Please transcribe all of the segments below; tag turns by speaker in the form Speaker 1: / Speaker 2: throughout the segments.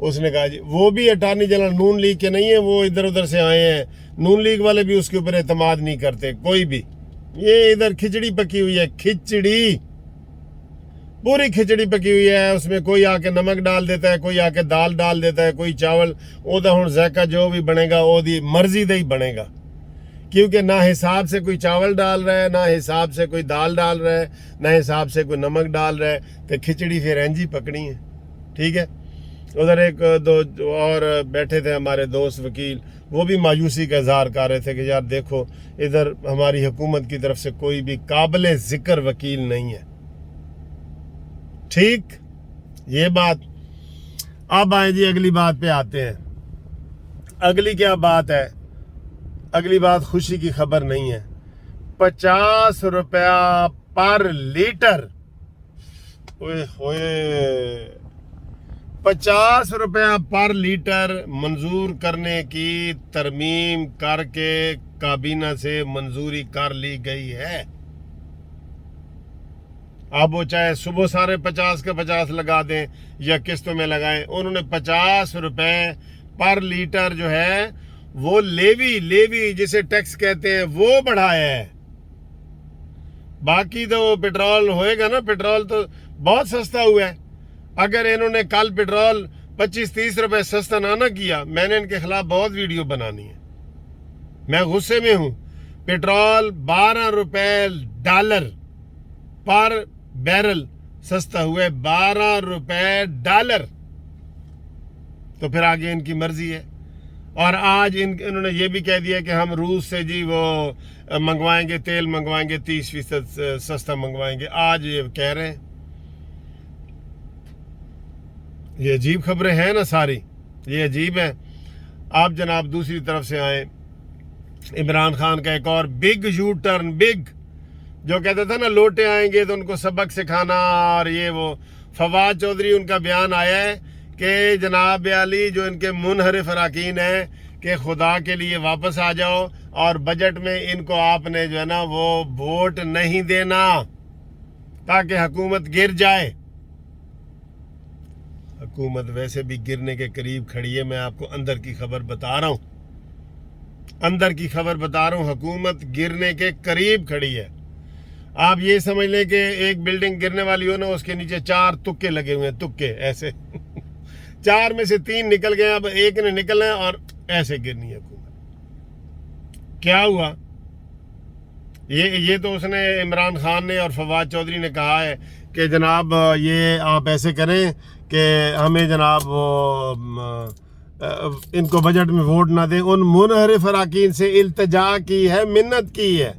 Speaker 1: اس نے کہا جی وہ بھی اٹارنی جنرل نون لیگ کے نہیں ہیں, وہ ادھر ادھر سے آئے ہیں, نون لیگ والے بھی اس کے اوپر اعتماد نہیں کرتے کوئی بھی. یہ ادھر کھچڑی پکی ہوئی ہے, کھچڑی پوری کھچڑی پکی ہوئی ہے, اس میں کوئی آ کے نمک ڈال دیتا ہے, کوئی آ کے دال ڈال دیتا ہے, کوئی چاول. وہ تو ہن ذائقہ جو بھی بنے گا وہ دی مرضی دے ہی بنے گا, کیونکہ نہ حساب سے کوئی چاول ڈال رہا ہے, نہ حساب سے کوئی دال ڈال رہا ہے, نہ حساب سے کوئی نمک ڈال رہا ہے, تو کھچڑی پھر اینجی پکڑی ہے. ٹھیک ہے. ادھر ایک دو اور بیٹھے تھے ہمارے دوست وکیل, وہ بھی مایوسی کا اظہار کر رہے تھے کہ یار دیکھو ادھر ہماری حکومت کی طرف سے کوئی بھی قابل ذکر وکیل نہیں ہے. ٹھیک, یہ بات. اب آئیں جی اگلی بات پہ آتے ہیں. اگلی کیا بات ہے؟ اگلی بات خوشی کی خبر نہیں ہے. 50 روپیہ پر لیٹر, اوئے ہوئے 50 روپیہ پر لیٹر منظور کرنے کی ترمیم کر کے کابینہ سے منظوری کر لی گئی ہے. اب وہ چاہے صبح سارے 50 کے 50 لگا دیں یا قسطوں میں لگائیں, انہوں نے 50 روپے پر لیٹر جو ہے وہ لیوی جسے ٹیکس کہتے ہیں وہ بڑھایا ہے. باقی تو پیٹرول ہوئے گا نا, پیٹرول تو بہت سستا ہوا ہے. اگر انہوں نے کل پیٹرول 25-30 روپے سستا نہ کیا, میں نے ان کے خلاف بہت ویڈیو بنانی ہے, میں غصے میں ہوں. پیٹرول 12 روپے ڈالر پر بیرل سستا ہوئے, 12 روپے ڈالر. تو پھر آگے ان کی مرضی ہے. اور آج انہوں نے یہ بھی کہہ دیا کہ ہم روس سے جی وہ منگوائیں گے, تیل منگوائیں گے, 30% سستا منگوائیں گے. آج یہ کہہ رہے ہیں. یہ عجیب خبریں ہیں نا ساری, یہ عجیب ہیں. آپ جناب دوسری طرف سے آئیں, عمران خان کا ایک اور بگ یو ٹرن, بگ جو کہتا تھا نا لوٹے آئیں گے تو ان کو سبق سکھانا, اور یہ وہ فواد چودھری ان کا بیان آیا ہے کہ جناب علی جو ان کے منحرف اراکین ہیں کہ خدا کے لیے واپس آ جاؤ, اور بجٹ میں ان کو آپ نے جو ہے نا وہ ووٹ نہیں دینا تاکہ حکومت گر جائے. حکومت ویسے بھی گرنے کے قریب کھڑی ہے. میں آپ کو اندر کی خبر بتا رہا ہوں, اندر کی خبر بتا رہا ہوں, حکومت گرنے کے قریب کھڑی ہے. آپ یہ سمجھ لیں کہ ایک بلڈنگ گرنے والی ہو نا, اس کے نیچے 4 تکے لگے ہوئے ہیں, تکے ایسے 4 میں سے 3 نکل گئے, اب ایک نے نکلنا ہے اور ایسے گرنی ہے حکومت. کیا ہوا؟ یہ تو اس نے عمران خان نے اور فواد چودھری نے کہا ہے کہ جناب یہ آپ ایسے کریں کہ ہمیں جناب ان کو بجٹ میں ووٹ نہ دیں. ان منحرف اراکین سے التجا کی ہے, منت کی ہے.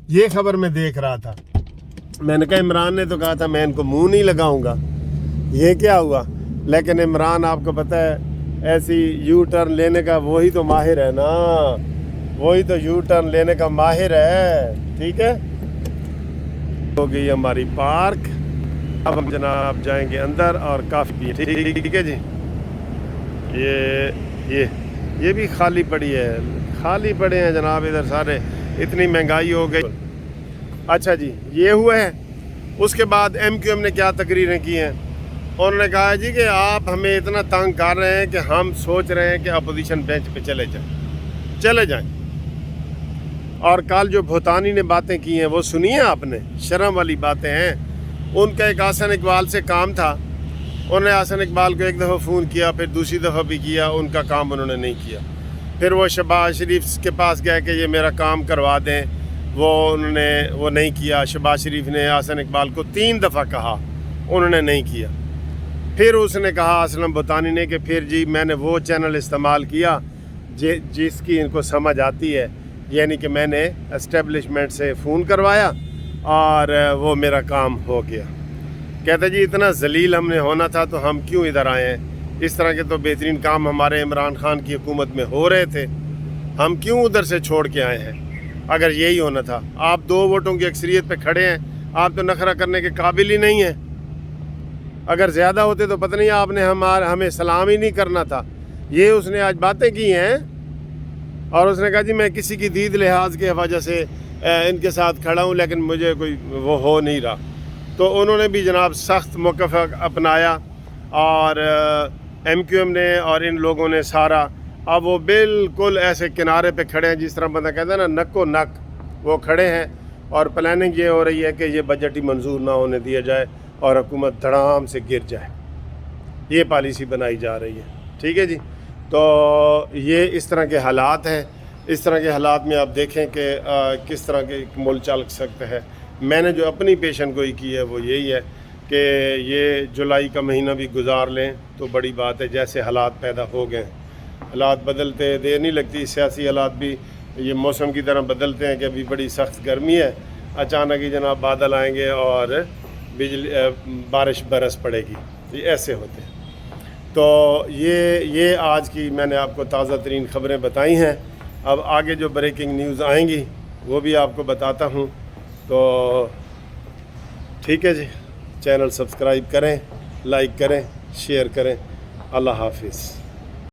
Speaker 1: یہ خبر میں دیکھ رہا تھا. میں نے کہا عمران نے تو کہا تھا میں ان کو منہ نہیں لگاؤں گا, یہ کیا ہوا؟ لیکن عمران آپ کو پتہ ہے ایسی یو ٹرن لینے کا وہی تو ماہر ہے نا, وہی تو یو ٹرن لینے کا ماہر ہے. ٹھیک ہے, ہو گئی ہماری پارک. اب ہم جناب جائیں گے اندر اور کافی. ٹھیک ہے جی. یہ بھی خالی پڑی ہے, خالی پڑے ہیں جناب ادھر سارے, اتنی مہنگائی ہو گئی. اچھا جی, یہ ہوا ہے. اس کے بعد ایم کیو ایم نے کیا تقریریں کی ہیں. انہوں نے کہا جی کہ آپ ہمیں اتنا تنگ کر رہے ہیں کہ ہم سوچ رہے ہیں کہ اپوزیشن بینچ پہ چلے جائیں. اور کل جو بھوتانی نے باتیں کی ہیں وہ سنی ہیں آپ نے, شرم والی باتیں ہیں. ان کا ایک حسن اقبال سے کام تھا, انہوں نے حسن اقبال کو ایک دفعہ فون کیا, پھر دوسری دفعہ بھی کیا, ان کا کام انہوں نے نہیں کیا. پھر وہ شہباز شریف کے پاس گئے کہ یہ میرا کام کروا دیں, انہوں نے وہ نہیں کیا. شہباز شریف نے حسن اقبال کو 3 دفعہ کہا, انہوں نے نہیں کیا. پھر اس نے کہا اسلم بھوتانی نے کہ پھر جی میں نے وہ چینل استعمال کیا جس کی ان کو سمجھ آتی ہے, یعنی کہ میں نے اسٹیبلشمنٹ سے فون کروایا اور وہ میرا کام ہو گیا. کہتا جی اتنا ذلیل ہم نے ہونا تھا تو ہم کیوں ادھر آئے ہیں. اس طرح کے تو بہترین کام ہمارے عمران خان کی حکومت میں ہو رہے تھے, ہم کیوں ادھر سے چھوڑ کے آئے ہیں اگر یہی ہونا تھا. آپ 2 ووٹوں کی اکثریت پہ کھڑے ہیں, آپ تو نخرہ کرنے کے قابل ہی نہیں ہیں. اگر زیادہ ہوتے تو پتہ نہیں آپ نے ہمیں سلام ہی نہیں کرنا تھا. یہ اس نے آج باتیں کی ہیں, اور اس نے کہا جی میں کسی کی دید لحاظ کے وجہ سے ان کے ساتھ کھڑا ہوں, لیکن مجھے کوئی وہ ہو نہیں رہا. تو انہوں نے بھی جناب سخت موقف اپنایا, اور MQM نے اور ان لوگوں نے سارا، اب وہ بالکل ایسے کنارے پہ کھڑے ہیں جس طرح بندہ کہتا ہے نا نک و نک، وہ کھڑے ہیں اور پلاننگ یہ ہو رہی ہے کہ یہ بجٹ ہی منظور نہ ہونے دیا جائے اور حکومت دھڑام سے گر جائے، یہ پالیسی بنائی جا رہی ہے، ٹھیک ہے جی۔ تو یہ اس طرح کے حالات ہیں، اس طرح کے حالات میں آپ دیکھیں کہ کس طرح کے ملک چل سکتا ہے۔ میں نے جو اپنی پیشن گوئی کی ہے وہ یہی ہے کہ یہ جولائی کا مہینہ بھی گزار لیں تو بڑی بات ہے، جیسے حالات پیدا ہو گئے، حالات بدلتے دیر نہیں لگتی، سیاسی حالات بھی یہ موسم کی طرح بدلتے ہیں کہ ابھی بڑی سخت گرمی ہے، اچانک ہی جناب بادل آئیں گے اور بارش برس پڑے گی، یہ ایسے ہوتے ہیں۔ تو یہ آج کی میں نے آپ کو تازہ ترین خبریں بتائی ہیں۔ اب آگے جو بریکنگ نیوز آئیں گی وہ بھی آپ کو بتاتا ہوں، تو ٹھیک ہے جی، چینل سبسکرائب کریں، لائک کریں، شیئر کریں۔ اللہ حافظ۔